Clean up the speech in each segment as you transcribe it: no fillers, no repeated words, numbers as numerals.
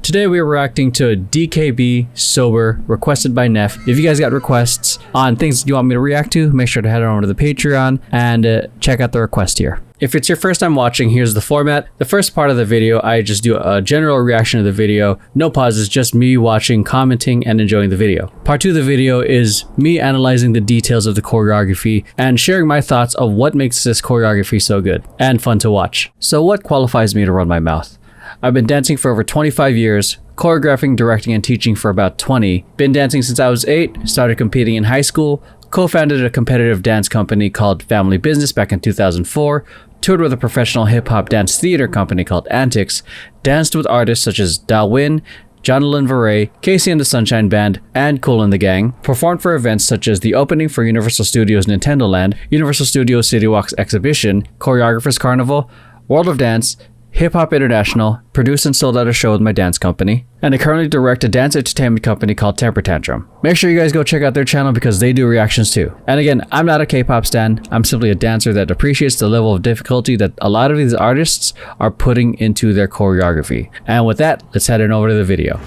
Today we are reacting to DKB Sober, requested by Neff. If you guys got requests on things you want me to react to, make sure to head on over to the Patreon and check out the request here. If it's your first time watching, here's the format. The first part of the video, I just do a general reaction to the video. No pauses, just me watching, commenting, and enjoying the video. Part 2 of the video is me analyzing the details of the choreography and sharing my thoughts of what makes this choreography so good and fun to watch. So what qualifies me to run my mouth? I've been dancing for over 25 years, choreographing, directing, and teaching for about 20. Been dancing since I was 8, started competing in high school, co-founded a competitive dance company called Family Business back in 2004, toured with a professional hip-hop dance theater company called Antics, danced with artists such as Dalwin, Jonathan Varay, Casey and the Sunshine Band, and Kool and the Gang, performed for events such as the opening for Universal Studios Nintendo Land, Universal Studios City Walks Exhibition, Choreographers Carnival, World of Dance, Hip Hop International, produced and sold out a show with my dance company, and I currently direct a dance entertainment company called Temper Tantrum. Make sure you guys go check out their channel because they do reactions too. And again, I'm not a K-pop stan, I'm simply a dancer that appreciates the level of difficulty that a lot of these artists are putting into their choreography. And with that, let's head on over to the video.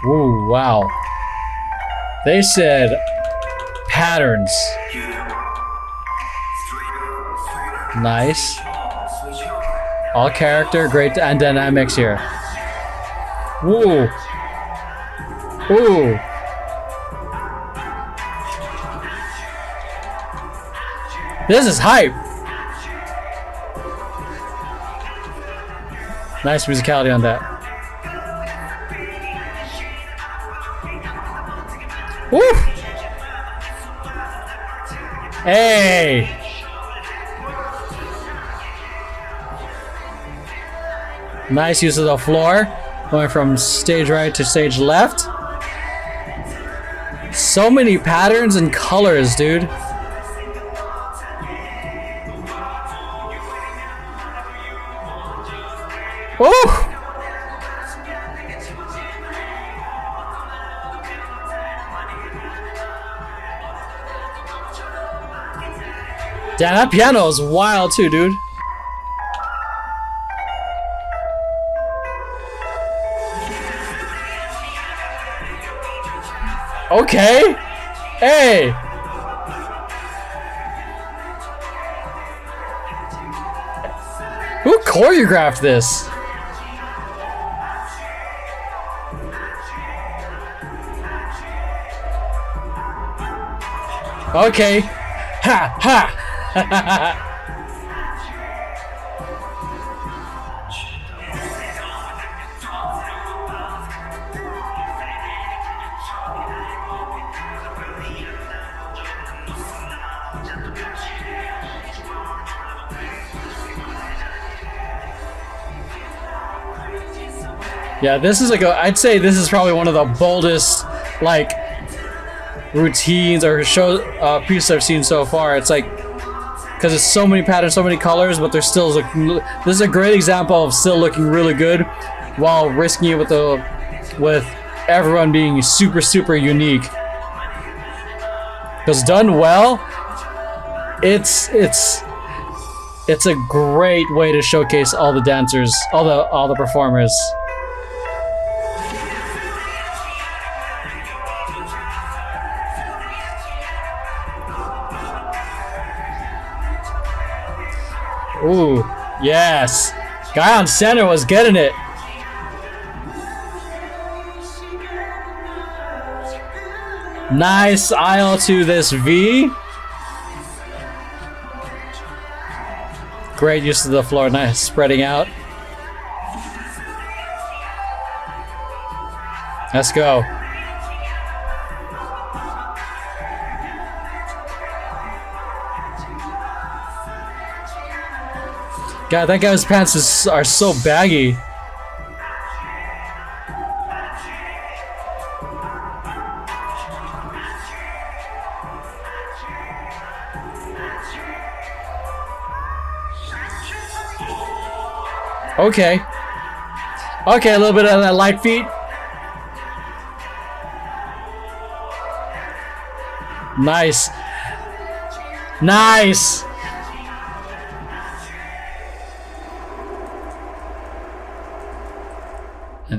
Ooh, wow. They said patterns. Nice. All character, great and dynamics here. Ooh. Ooh. This is hype. Nice musicality on that. Woo! Hey! Nice use of the floor, going from stage right to stage left. So many patterns and colors, dude. Oh! Damn, that piano is wild too, dude. Okay. Hey. Who choreographed this? Okay. Ha ha. Yeah, this is like I'd say this is probably one of the boldest like routines or show pieces I've seen so far. It's like because it's so many patterns, so many colors, but they're still looking. This is a great example of still looking really good while risking it with everyone being super unique. Because done well, it's a great way to showcase all the dancers, all the performers. Ooh, yes. Guy on center was getting it. Nice aisle to this V. Great use of the floor, nice spreading out. Let's go. God, that guy's pants are so baggy. Okay. Okay, a little bit of that light feet. Nice. Nice.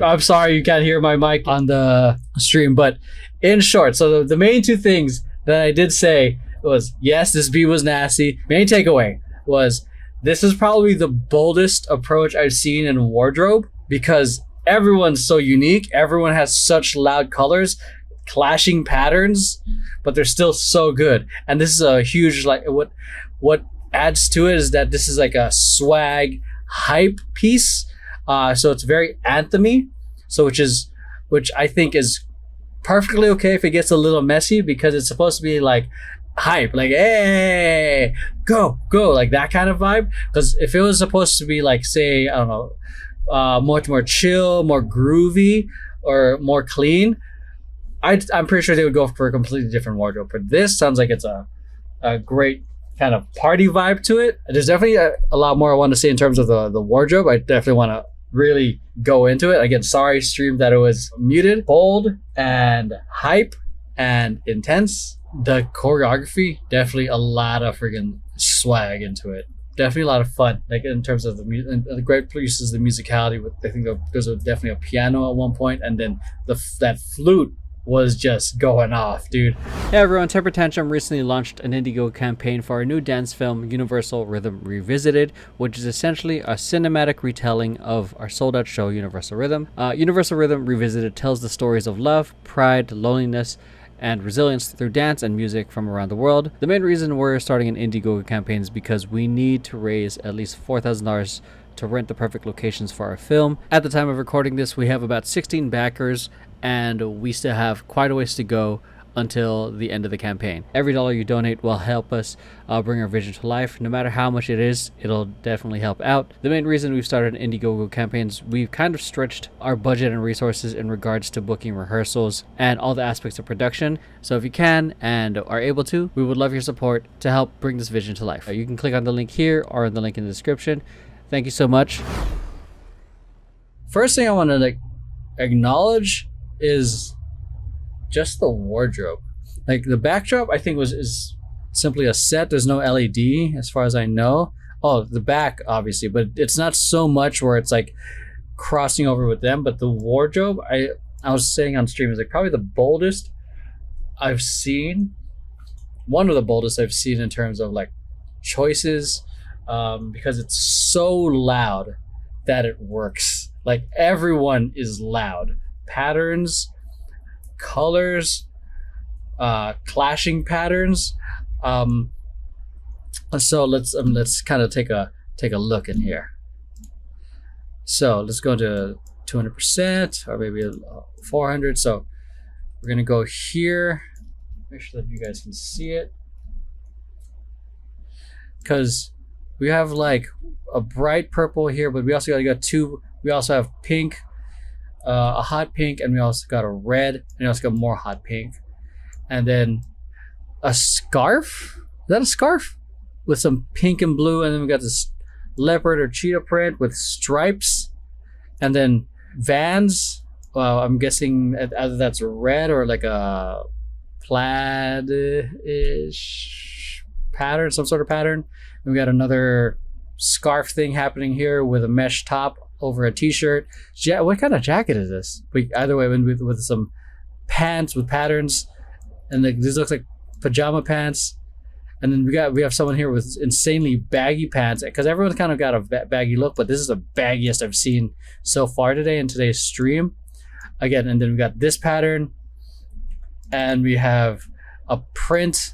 I'm sorry you can't hear my mic on the stream, but in short, so the main two things that I did say was, yes, this beat was nasty. Main takeaway was, this is probably the boldest approach I've seen in wardrobe, because everyone's so unique. Everyone has such loud colors, clashing patterns, but they're still so good. And this is a huge, like, what adds to it is that this is like a swag hype piece. So it's very anthemy. So which I think is perfectly okay if it gets a little messy, because it's supposed to be like hype, like, hey, go, like that kind of vibe. Because if it was supposed to be like, say, I don't know, much more chill, more groovy, or more clean, I'm pretty sure they would go for a completely different wardrobe. But this sounds like it's a great kind of party vibe to it. There's definitely a lot more I want to say in terms of the wardrobe. I definitely want to really go into it. Again, sorry stream that it was muted. Bold and hype and intense. The choreography, definitely a lot of freaking swag into it. Definitely a lot of fun, like in terms of the great uses the musicality. With, I think there's definitely a piano at one point, and then that flute was just going off, dude. Hey everyone, Temper Tantrum recently launched an Indiegogo campaign for our new dance film, Universal Rhythm Revisited, which is essentially a cinematic retelling of our sold-out show, Universal Rhythm. Universal Rhythm Revisited tells the stories of love, pride, loneliness, and resilience through dance and music from around the world. The main reason we're starting an Indiegogo campaign is because we need to raise at least $4,000 to rent the perfect locations for our film. At the time of recording this, we have about 16 backers, and we still have quite a ways to go until the end of the campaign. Every dollar you donate will help us bring our vision to life. No matter how much it is, it'll definitely help out. The main reason we've started Indiegogo campaigns, we've kind of stretched our budget and resources in regards to booking rehearsals and all the aspects of production. So if you can and are able to, we would love your support to help bring this vision to life. You can click on the link here or the link in the description. Thank you so much. First thing I want to acknowledge is just the wardrobe. Like the backdrop, I think is simply a set. There's no LED as far as I know. Oh, the back obviously, but it's not so much where it's like crossing over with them. But the wardrobe, I was saying on stream, is like probably the boldest I've seen. One of the boldest I've seen in terms of like choices, because it's so loud that it works. Like everyone is loud. Patterns, colors, clashing patterns. So let's kind of take a look in here. So let's go to 200% or maybe 400. So we're gonna go here. Make sure that you guys can see it, because we have like a bright purple here, but we also got two. We also have pink, a hot pink, and we also got a red, and we also got more hot pink, and then a scarf. Is that a scarf with some pink and blue? And then we got this leopard or cheetah print with stripes, and then Vans. Well, I'm guessing either that's red or like a plaid-ish pattern, some sort of pattern. And we got another scarf thing happening here with a mesh top over a t-shirt. What kind of jacket is this? Either way, with some pants with patterns, and like this looks like pajama pants. And then we have someone here with insanely baggy pants, because everyone's kind of got a baggy look, but this is the baggiest I've seen so far today in today's stream. Again, and then we got this pattern, and we have a print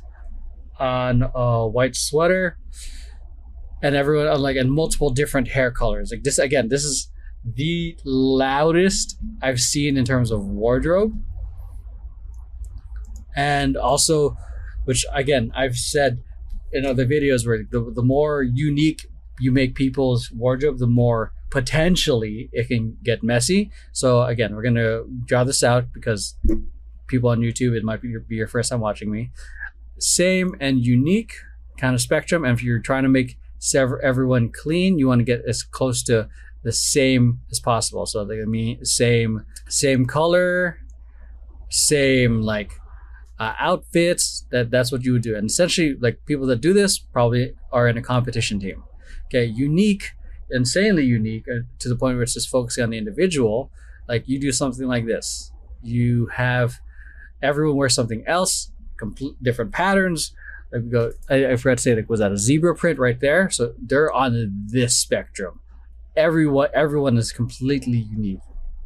on a white sweater, and everyone and multiple different hair colors. Like this, again, this is the loudest I've seen in terms of wardrobe. And also, which again, I've said in other videos, where the more unique you make people's wardrobe, the more potentially it can get messy. So again, we're gonna draw this out because people on YouTube, it might be your first time watching me. Same and unique kind of spectrum. And if you're trying to make everyone clean, you want to get as close to the same as possible. So like same color, same outfits. That's what you would do. And essentially, like, people that do this probably are in a competition team. Okay, unique, insanely unique, to the point where it's just focusing on the individual. like you do something like this. You have everyone wear something else, complete different patterns. Like we go, I forgot to say, like, was that a zebra print right there? So they're on this spectrum. Everyone is completely unique.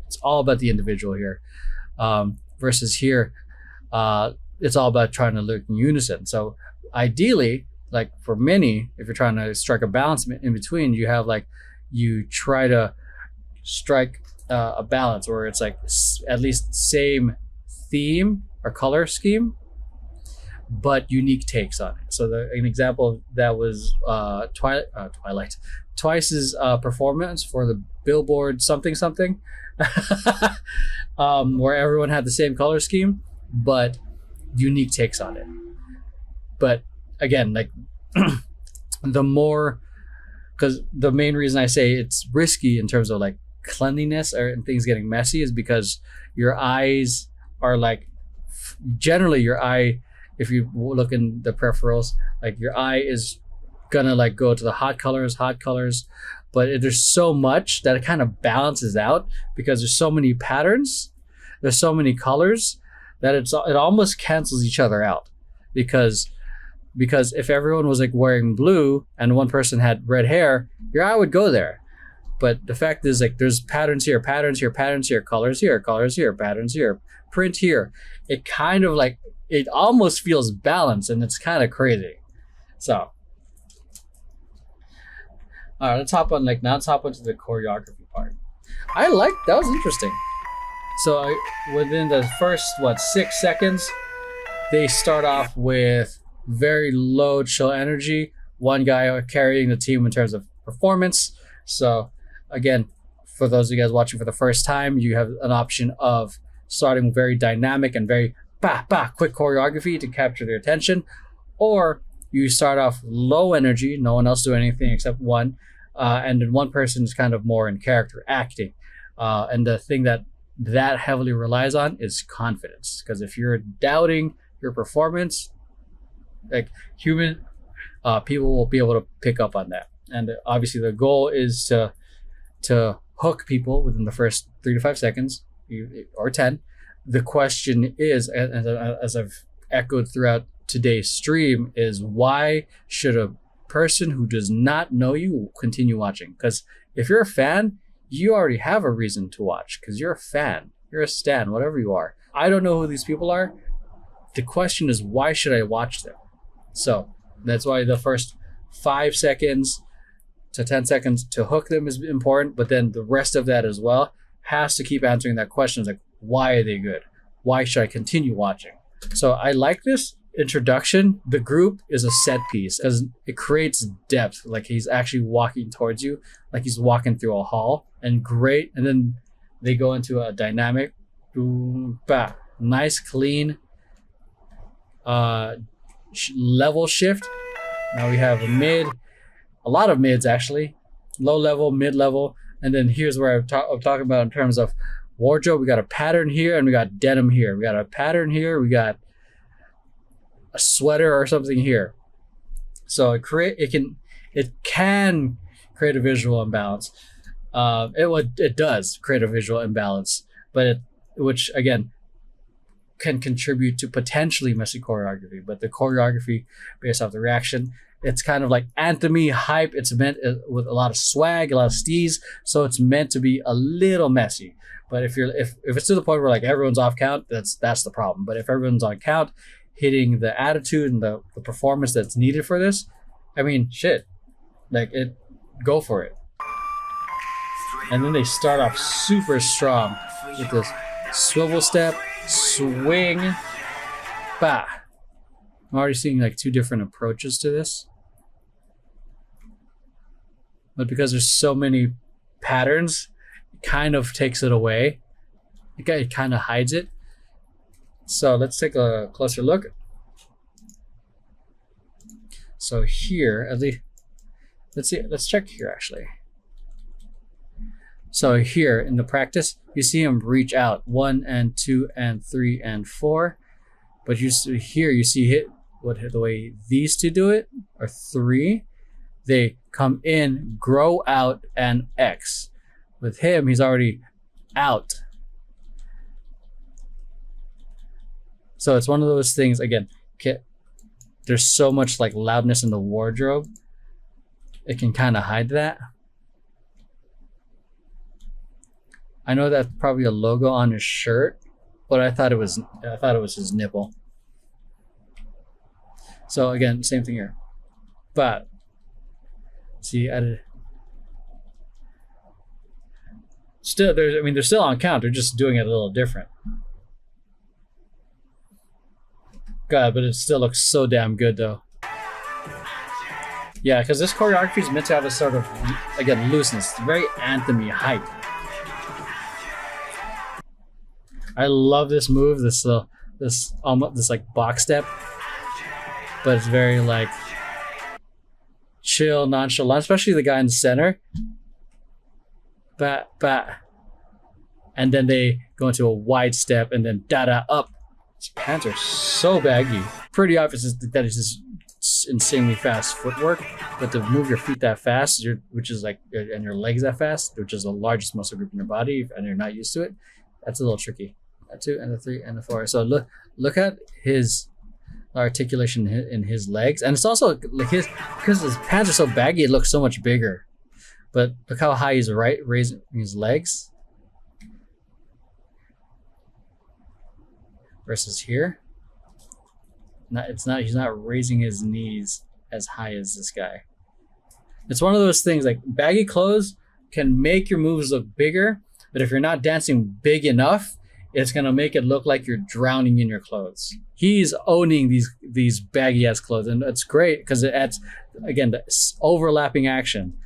It's all about the individual here. Versus here, it's all about trying to look in unison. So ideally, like for many, if you're trying to strike a balance in between, you have like, you try to strike a balance where it's like at least same theme or color scheme, but unique takes on it. So an example of that was Twice's performance for the Billboard something something, where everyone had the same color scheme, but unique takes on it. But again, like the more, because the main reason I say it's risky in terms of like cleanliness or things getting messy is because your eyes are like, generally your eye, if you look in the peripherals, like your eye is gonna like go to the hot colors, but there's so much that it kind of balances out because there's so many patterns, there's so many colors that it almost cancels each other out. Because if everyone was like wearing blue and one person had red hair, your eye would go there. But the fact is, like, there's patterns here, colors here, patterns here, patterns here, print here. It kind of like, it almost feels balanced, and it's kind of crazy. So, all right, let's hop onto the choreography part. That was interesting. So within the first 6 seconds, they start off with very low chill energy. One guy carrying the team in terms of performance. So again, for those of you guys watching for the first time, you have an option of starting very dynamic and very quick choreography to capture their attention, or you start off low energy, no one else doing anything except one, and then one person is kind of more in character acting. And the thing that heavily relies on is confidence, because if you're doubting your performance, like human people will be able to pick up on that. And obviously the goal is to hook people within the first 3 to 5 seconds or 10. The question is, as I've echoed throughout today's stream, is why should a person who does not know you continue watching? Because if you're a fan, you already have a reason to watch, because you're a fan, you're a stan, whatever you are. I don't know who these people are. The question is, why should I watch them? So that's why the first 5 seconds to 10 seconds to hook them is important, but then the rest of that as well has to keep answering that question. Like, why are they good? Why should I continue watching? So I like this introduction. The group is a set piece because it creates depth. Like he's actually walking towards you, like he's walking through a hall, and great. And then they go into a dynamic, nice, clean level shift. Now we have a lot of mids actually, low level, mid level, and then here's where I'm talking about in terms of wardrobe. We got a pattern here, and we got denim here. We got a pattern here. We got a sweater or something here. So it can create a visual imbalance. It does create a visual imbalance, but which again can contribute to potentially messy choreography. But the choreography based off the reaction, it's kind of like anthem-y hype. It's meant with a lot of swag, a lot of steez, so it's meant to be a little messy. But if it's to the point where like everyone's off count, that's the problem. But if everyone's on count, hitting the attitude and the performance that's needed for this, I mean, shit, like go for it. And then they start off super strong with this swivel step, swing, bah. I'm already seeing like 2 different approaches to this. But because there's so many patterns, it kind of takes it away. It kind of hides it. So let's take a closer look. So here, at least, let's check here actually. So here in the practice, you see him reach out 1 and 2 and 3 and 4. But you see here, you see the way these 2 do it, or 3. They come in, grow out, and X. With him, he's already out So it's one of those things, again, there's so much like loudness in the wardrobe. It can kind of hide that. I know that's probably a logo on his shirt, but I thought it was his nipple. So again, same thing here. But see, still, they're still on count. They're just doing it a little different. God, but it still looks so damn good though. Yeah, because this choreography is meant to have a sort of, again, looseness. It's very anthem-y hype. I love this move, this like box step, but it's very like chill, nonchalant, especially the guy in the center. Ba ba, and then they go into a wide step and then da da up. His pants are so baggy. Pretty obvious that it's just insanely fast footwork, but to move your feet that fast, which is like, and your legs that fast, which is the largest muscle group in your body, and you're not used to it, that's a little tricky. A 2 and a 3 and a 4. So look at his articulation in his legs, and it's also like because his pants are so baggy, it looks so much bigger. But look how high he's raising his legs versus here. He's not raising his knees as high as this guy. It's one of those things, like baggy clothes can make your moves look bigger, but if you're not dancing big enough, it's gonna make it look like you're drowning in your clothes. He's owning these baggy ass clothes, and it's great because it adds, again, the overlapping action.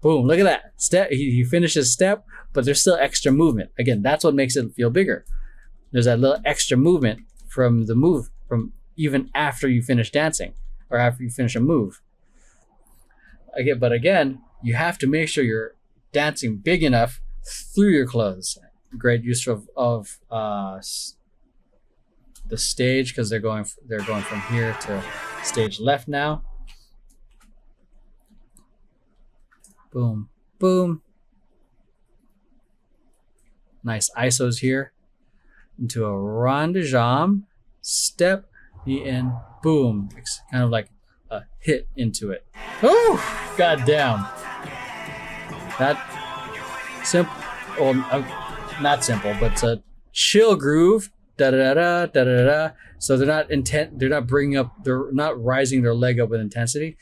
Boom, look at that step. He finishes step, but there's still extra movement. Again, that's what makes it feel bigger. There's that little extra movement from the move, from even after you finish dancing or after you finish a move. But again, you have to make sure you're dancing big enough through your clothes. Great use of the stage, because they're going from here to stage left now. Boom, boom. Nice isos here. Into a rond de jambe, step, knee in, boom. It's kind of like a hit into it. Oh, goddamn. That simple, well, not simple, but it's a chill groove. Da da da da da da. So they're not rising their leg up with intensity.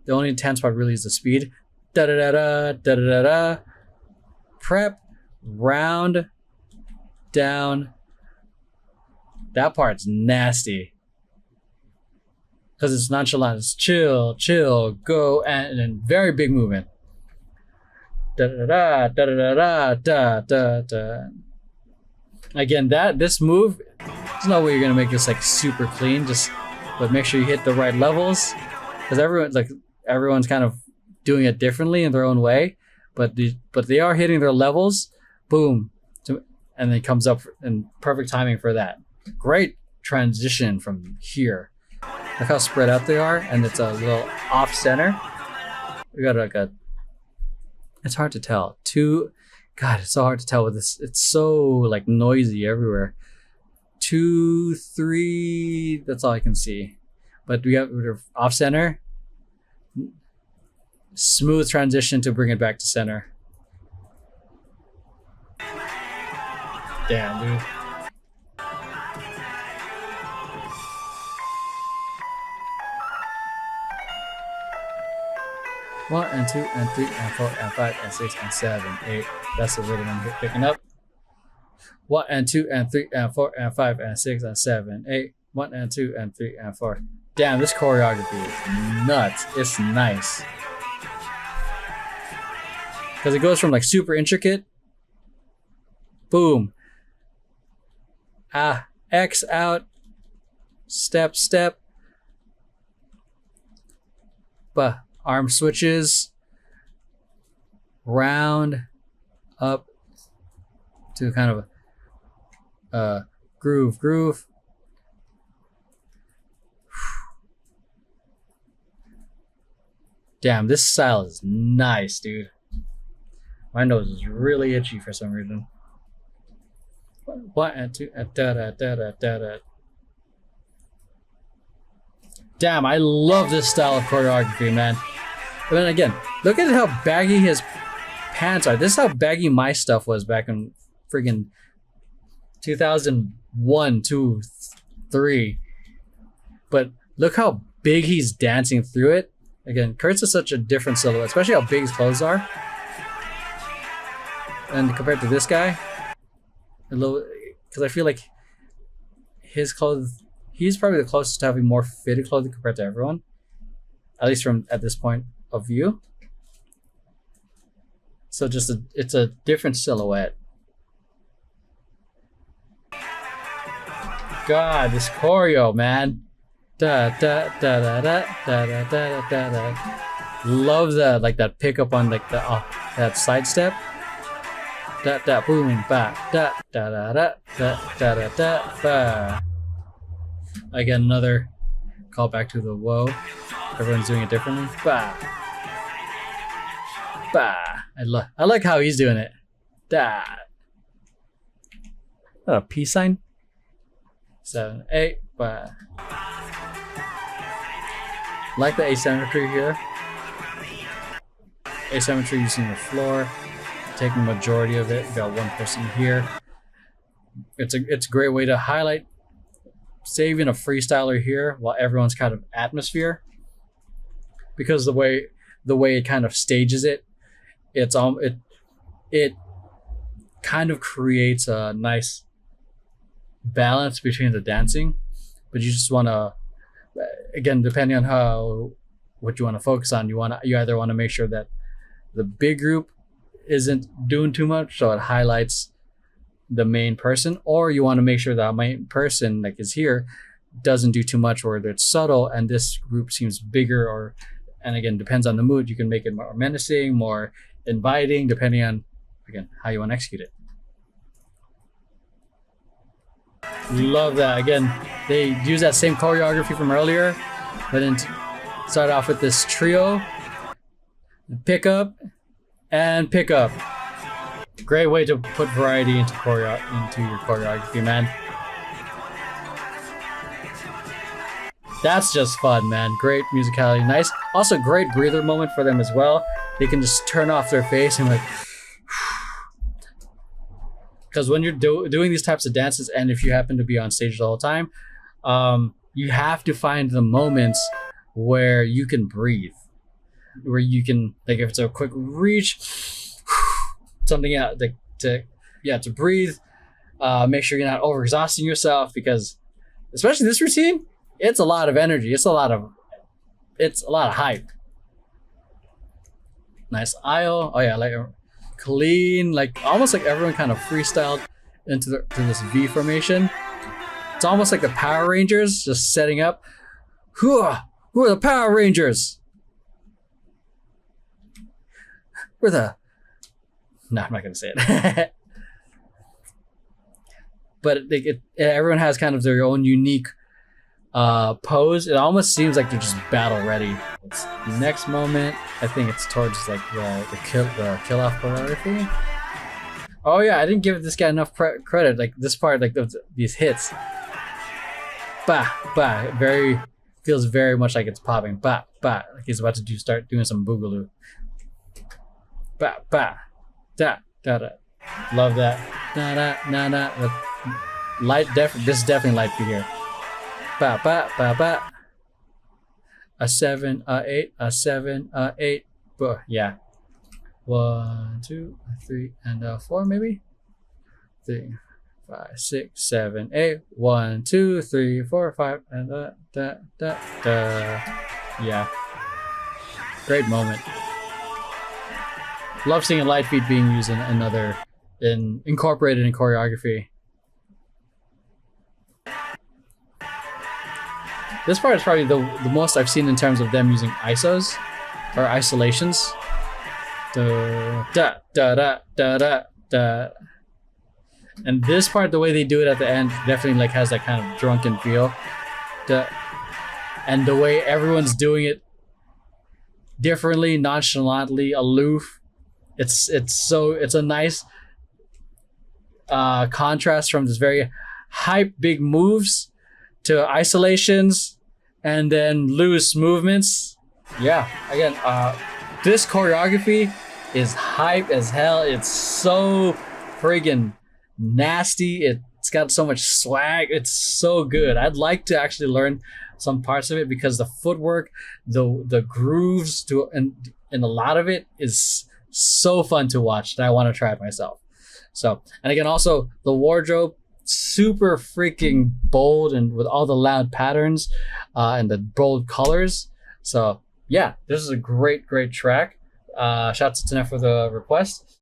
The only intense part really is the speed. Da da da da da da da. Prep, round, down. That part's nasty because it's nonchalant. It's chill, chill, go, and then very big movement. Da da da da da da da da da. Again, this move, there's no way you're gonna make this like super clean. But make sure you hit the right levels, because everyone's kind of doing it differently in their own way. But they are hitting their levels. Boom, and then it comes up in perfect timing for that. Great transition from here. Look how spread out they are, and it's a little off center. We got like it's hard to tell. God, it's so hard to tell with this. It's so like noisy everywhere. 2, 3, that's all I can see. But we're off center. Smooth transition to bring it back to center. Damn, dude. One and 2 and 3 and 4 and 5 and 6 and 7, 8. That's the rhythm I'm picking up. 1 and 2 and 3 and 4 and 5 and 6 and 7, 8. 1 and 2 and 3 and 4. Damn, this choreography is nuts. It's nice. Because it goes from like super intricate. Boom. X out. Step, step. Arm switches. Round. Up. To kind of a groove. Damn, this style is nice, dude. My nose is really itchy for some reason. 1 and 2 and da da da da da da Damn, I love this style of choreography, man. But then again, look at how baggy his pants are. This is how baggy my stuff was back in friggin' 2001, 2, 3. But look how big he's dancing through it. Again, Kurt's is such a different silhouette, especially how big his clothes are. And compared to this guy, a little, because I feel like his clothes, he's probably the closest to having more fitted clothing compared to everyone, at least from at this point of view. So just it's a different silhouette. God, this choreo, man. Da da da da da da da da da da. Love that, like that pickup on like the that side step. Da da boom ba da da da da da da da da ba. Again, another call back to the whoa. Everyone's doing it differently. Ba ba. I like how he's doing it. Da. A peace sign. 7, 8, ba. Like the asymmetry here. Asymmetry using the floor, taking the majority of it. You got one person here. It's a great way to highlight, saving a freestyler here while everyone's kind of atmosphere. Because the way it kind of stages it, it kind of creates a nice balance between the dancing, but you just want to, again, depending on what you want to focus on, you either want to make sure that the big group isn't doing too much, so it highlights the main person, or you want to make sure that main person like is here doesn't do too much, or that it's subtle and this group seems bigger, and again, depends on the mood. You can make it more menacing, more inviting, depending on, again, how you want to execute it. Love that. Again, they use that same choreography from earlier, but then start off with this trio, pick up and pick up. Great way to put variety into your choreography, man. That's just fun, man. Great musicality, nice. Also, great breather moment for them as well. They can just turn off their face and like. Because when you're doing these types of dances, and if you happen to be on stage the whole time, you have to find the moments where you can breathe, where you can, like, if it's a quick reach, something out, like to breathe. Make sure you're not overexhausting yourself, because especially this routine, it's a lot of energy. It's a lot of hype. Nice aisle. Oh yeah, like. Clean, like almost like everyone kind of freestyled to this V formation. It's almost like the Power Rangers just setting up. Who are the Power Rangers? No, I'm not gonna say it. But everyone has kind of their own unique pose. It almost seems like they're just battle ready. It's the next moment, I think it's towards like the kill off choreography. Oh yeah, I didn't give this guy enough credit. Like this part, like these hits. Bah bah, feels very much like it's popping. Bah bah, like he's about to start doing some boogaloo. Bah bah, da da da. Love that. Da da na na. Light this is definitely light beat here. Ba ba ba ba. A 7, a 8, a 7, a 8. Yeah. 1, 2, 3, and 4 maybe. 3, 5, 6, 7, 8. 1, 2, 3, 4, 5, and da. Yeah. Great moment. Love seeing a light beat being used incorporated in choreography. This part is probably the most I've seen in terms of them using isos or isolations. Da da da da da da da. And this part, the way they do it at the end, definitely like has that kind of drunken feel. Da. And the way everyone's doing it differently, nonchalantly, aloof. It's a nice contrast from this very hype big moves to isolations and then loose movements. Yeah, again, this choreography is hype as hell. It's so friggin' nasty. It's got so much swag. It's so good. I'd like to actually learn some parts of it because the footwork, the grooves and a lot of it is so fun to watch that I want to try it myself. So, and again, also the wardrobe, super freaking bold and with all the loud patterns and the bold colors. So yeah, this is a great track. Shouts to Neff for the request.